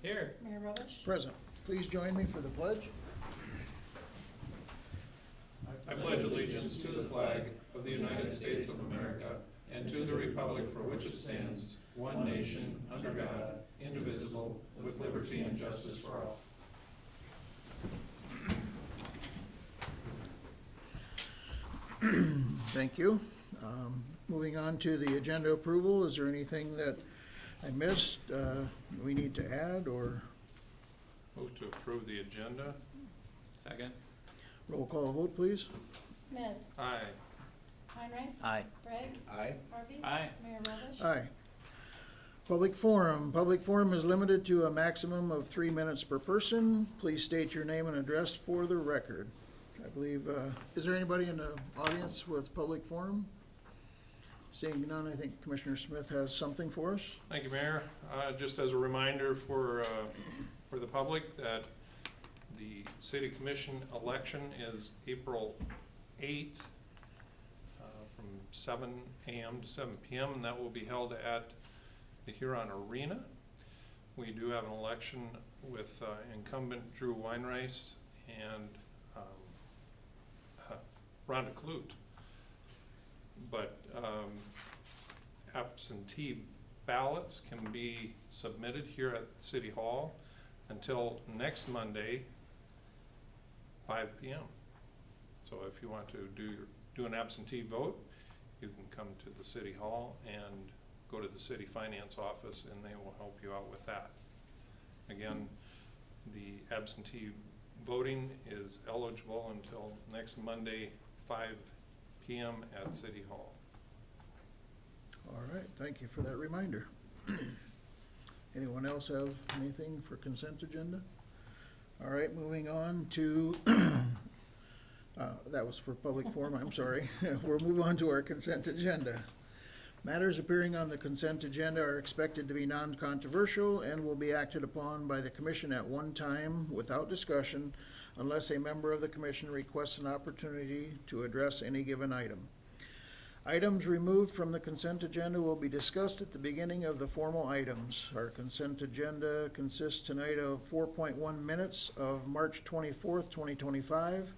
Here. Mayor Robish? Present. Please join me for the pledge. I pledge allegiance to the flag of the United States of America and to the republic for which it stands, one nation, under God, indivisible, with liberty and justice for all. Thank you. Moving on to the agenda approval, is there anything that I missed we need to add, or Move to approve the agenda. Second. roll call vote, please? Smith? Aye. Heinrice? Aye. Bragg? Aye. Harvey? Aye. Mayor Robish? Aye. Public forum. Public forum is limited to a maximum of 3 minutes per person. Please state your name and address for the record. I believe, is there anybody in the audience with public forum? Seeing none, I think Commissioner Smith has something for us. Thank you, Mayor. Just as a reminder for the public that the City Commission election is April 8th from 7 a.m. to 7 p.m. and that will be held at the Huron Arena. We do have an election with incumbent Drew Weinreis and Rhonda Clute. But absentee ballots can be submitted here at City Hall until next Monday, 5 p.m. So if you want to do an absentee vote, you can come to the City Hall and go to the City Finance Office and they will help you out with that. Again, the absentee voting is eligible until next Monday, 5 p.m. at City Hall. All right, thank you for that reminder. Anyone else have anything for consent agenda? All right, moving on to, that was for public forum, I'm sorry. We'll move on to our consent agenda. Matters appearing on the consent agenda are expected to be non-controversial and will be acted upon by the commission at one time without discussion unless a member of the commission requests an opportunity to address any given item. Items removed from the consent agenda will be discussed at the beginning of the formal items. Our consent agenda consists tonight of 4.1 minutes of March 24th, 2025,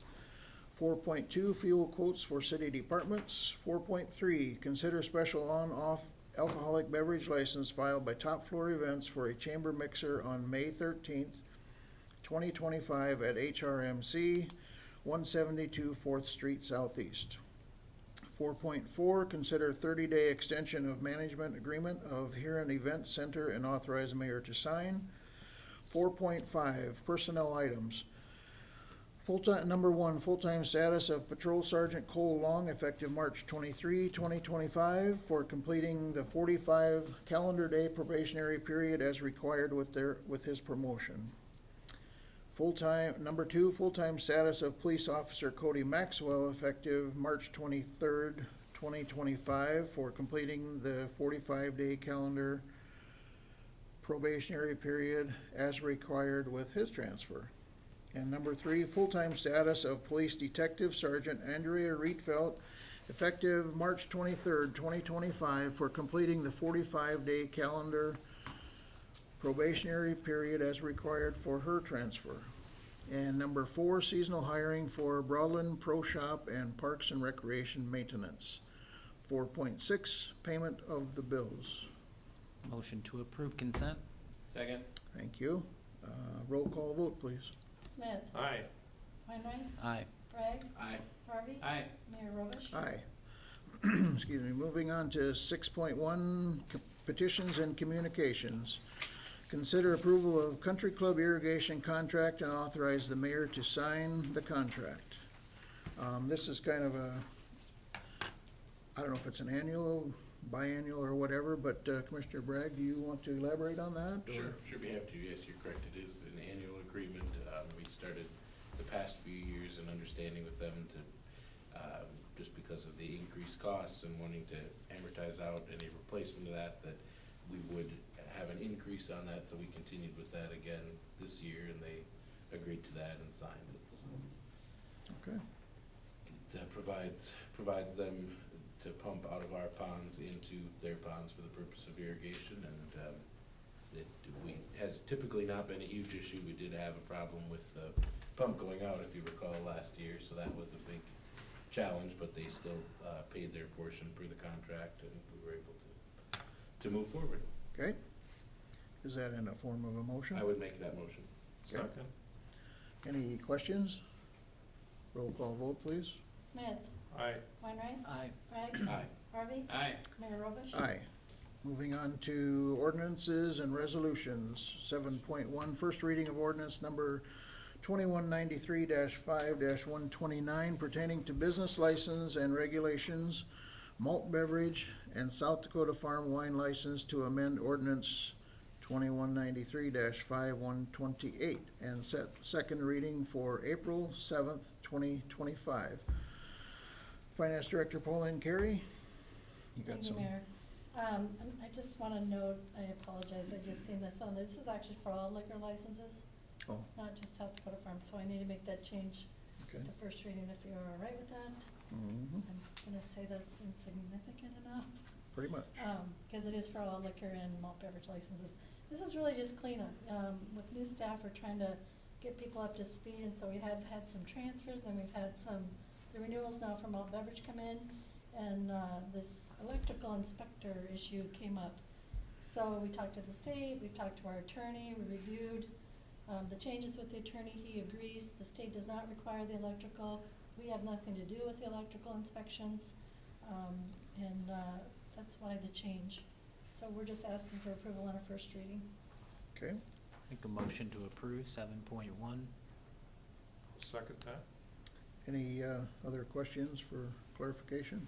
4.2 fuel quotes for city departments, 4.3 consider special on-off alcoholic beverage license filed by Top Floor Events for a chamber mixer on May 13th, 2025 at HRMC 172 4th Street Southeast. 4.4 consider 30-day extension of management agreement of Huron Event Center and authorize mayor to sign. 4.5 personnel items. Number 1, full-time status of Patrol Sergeant Cole Long effective March 23, 2025 for completing the 45 calendar day probationary period as required with his promotion. Number 2, full-time status of Police Officer Cody Maxwell effective March 23rd, 2025 for completing the 45-day calendar probationary period as required with his transfer. And number 3, full-time status of Police Detective Sergeant Andrea Rietveld effective March 23rd, 2025 for completing the 45-day calendar probationary period as required for her transfer. And number 4, seasonal hiring for Broadland Pro Shop and Parks and Recreation Maintenance. 4.6, payment of the bills. Motion to approve consent. Second. Thank you. Roll call vote, please. Smith? Aye. Heinrice? Aye. Bragg? Aye. Harvey? Aye. Mayor Robish? Aye. Excuse me, moving on to 6.1, petitions and communications. Consider approval of Country Club irrigation contract and authorize the mayor to sign the contract. This is kind of I don't know if it's an annual, biannual, or whatever, but Commissioner Bragg, do you want to elaborate on that? Sure, be happy to. Yes, you're correct. It is an annual agreement. We started the past few years in understanding with them to, just because of the increased costs and wanting to amortize out any replacement of that we would have an increase on that, so we continued with that again this year, and they agreed to that and signed it. So Okay. it provides them to pump out of our ponds into their ponds for the purpose of irrigation, and it has has typically not been a huge issue. We did have a problem with the pump going out, if you recall, last year, so that was a big challenge, but they still paid their portion per the contract, and we were able to move forward. Okay. Is that in the form of a motion? I would make that motion. Second. Any questions? Roll call vote, please. Smith, Aye. Weinreich, Aye. Bragg, Aye. Harvey, Aye. Mayor Robish. Aye. Moving on to ordinances and resolutions. 7.1, first reading of ordinance number 2193-5-129 pertaining to business license and regulations, malt beverage, and South Dakota farm wine license to amend ordinance 2193-5128 and set second reading for April 7th, 2025. Finance Director Pauline Carey, you got Thank you, some? Mayor. And I just wanna note, I apologize, I just seen this this is actually for all liquor licenses, Oh, not just South Dakota Farm, so I need to make that change okay. to first reading if you're all right with that. Mhm, I'm gonna say that's insignificant enough, pretty much. cause it is for all liquor and malt beverage licenses. This is really just cleanup. With new staff, we're trying to get people up to speed, and so we have had some transfers, and we've had the renewals now for malt beverage come in, and, this electrical inspector issue came up. So we talked to the state, we've talked to our attorney, we reviewed, the changes with the attorney, he agrees, the state does not require the electrical, we have nothing to do with the electrical inspections, and, that's why the change. So we're just asking for approval on a first reading. Okay, Make a motion to approve 7.1. I'll second that. any other questions for clarification?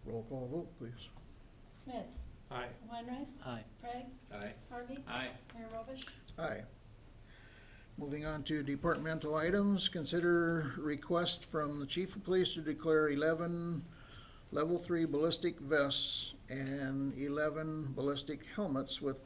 Roll call vote, please. Smith, Aye. Weinreich, Aye. Bragg, Aye. Harvey, Aye. Mayor Robish. Aye. Moving on to departmental items, consider request from the chief of police to declare 11 level 3 ballistic vests and 11 ballistic helmets with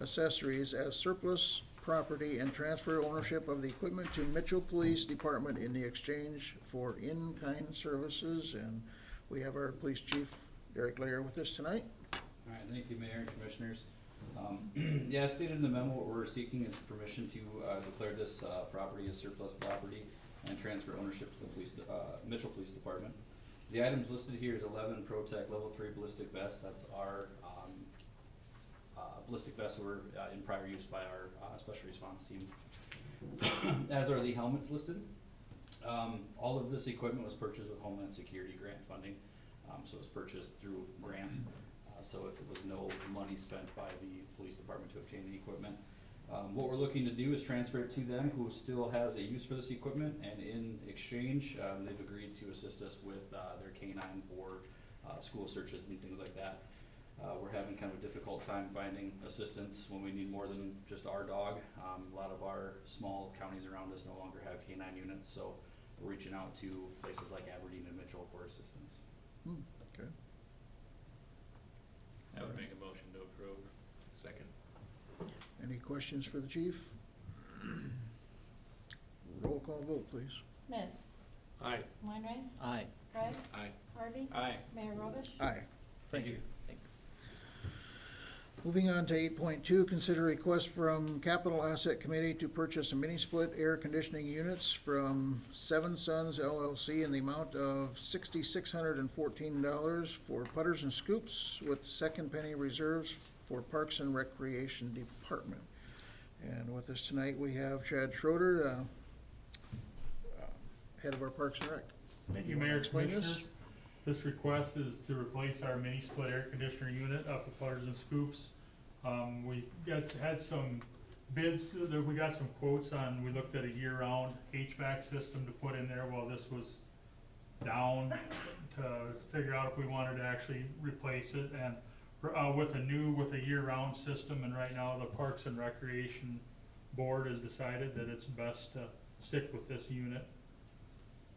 accessories as surplus property and transfer ownership of the equipment to Mitchell Police Department in the exchange for in-kind services. And we have our police chief, Derek Lair, with us tonight. All right, thank you, Mayor and Commissioners. Yeah, as stated in the memo, what we're seeking is permission to declare this property as surplus property and transfer ownership to the Mitchell Police Department. The items listed here is 11 ProTech Level 3 ballistic vests. That's our ballistic vests that were in prior use by our special response team. As are the helmets listed. All of this equipment was purchased with Homeland Security grant funding, so it was purchased through grant. So it was no money spent by the police department to obtain the equipment. What we're looking to do is transfer it to them who still has a use for this equipment, and in exchange, they've agreed to assist us with their canine for school searches and things like that. We're having kind of a difficult time finding assistance when we need more than just our dog. A lot of our small counties around us no longer have canine units, so we're reaching out to places like Aberdeen and Mitchell for assistance. Okay. I would make a motion to approve. Second. Any questions for the chief? Roll call vote, please. Smith, Aye. Weinreich, Aye. Bragg, Aye. Harvey, Aye. Mayor Robish. Aye. Thank you. Thanks. Moving on to 8.2, consider request from Capital Asset Committee to purchase a mini-split air conditioning units from Seven Sons LLC in the amount of $6,614 for putters and scoops with second penny reserves for Parks and Recreation Department. And with us tonight, we have Chad Schroeder, head of our Parks and Rec. Thank you, You wanna Mayor and explain this? Commissioners. This request is to replace our mini split air conditioner unit up at Putters and Scoops. We had some bids, we got some quotes on, we looked at a year-round HVAC system to put in there while this was down to figure out if we wanted to actually replace it, and with a year-round system, and right now the Parks and Recreation Board has decided that it's best to stick with this unit.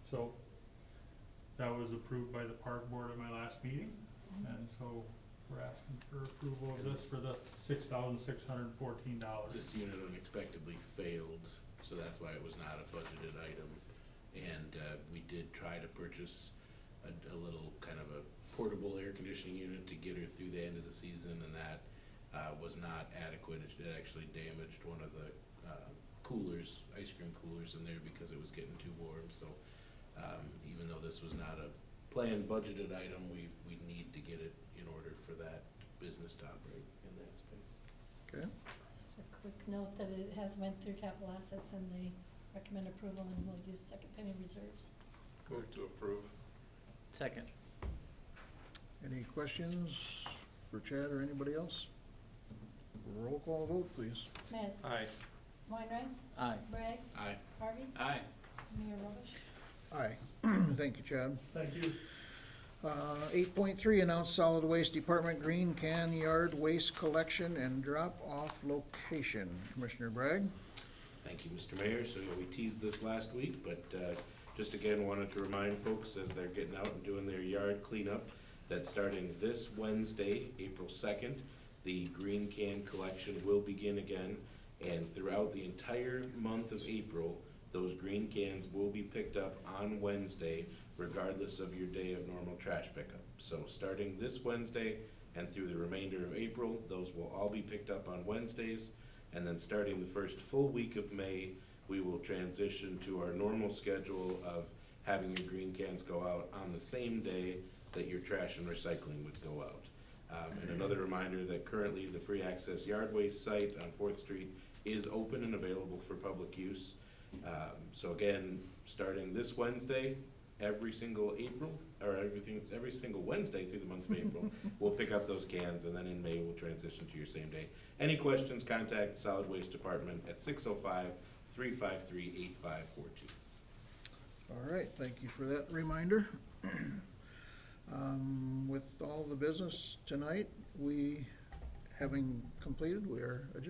So that was approved by the park board at my last meeting, and so we're asking for approval of this for the $6,614. This unit unexpectedly failed, so that's why it was not a budgeted item. And we did try to purchase a little kind of a portable air conditioning unit to get her through the end of the season, and that was not adequate. It actually damaged one of the coolers, ice cream coolers in there because it was getting too warm. So even though this was not a planned budgeted item, we need to get it in order for that business to operate in that space. Okay, Just a quick note that it has went through capital assets and they recommend approval and will use second penny reserves. Move to approve. Second. any questions for Chad or anybody else? Roll call vote, please. Smith, Aye. Weinrice, Aye. Bragg, Aye. Harvey, Aye. Mayor Robish. Aye. Thank you, Chad. Thank you. 8.3, announce solid waste department green can yard waste collection and drop-off location. Commissioner Bragg? Thank you, Mr. Mayor. So we teased this last week, but just again wanted to remind folks as they're getting out and doing their yard cleanup that starting this Wednesday, April 2nd, the green can collection will begin again. And throughout the entire month of April, those green cans will be picked up on Wednesday, regardless of your day of normal trash pickup. So starting this Wednesday and through the remainder of April, those will all be picked up on Wednesdays. And then starting the first full week of May, we will transition to our normal schedule of having your green cans go out on the same day that your trash and recycling would go out. And another reminder that currently the free access yard waste site on 4th Street is open and available for public use. So again, starting this Wednesday, every single Wednesday through the month of April, we'll pick up those cans, and then in May, we'll transition to your same day. Any questions, contact the Solid Waste Department at 605-353-8542. All right, thank you for that reminder. With all the business tonight, having completed, we are adjourned.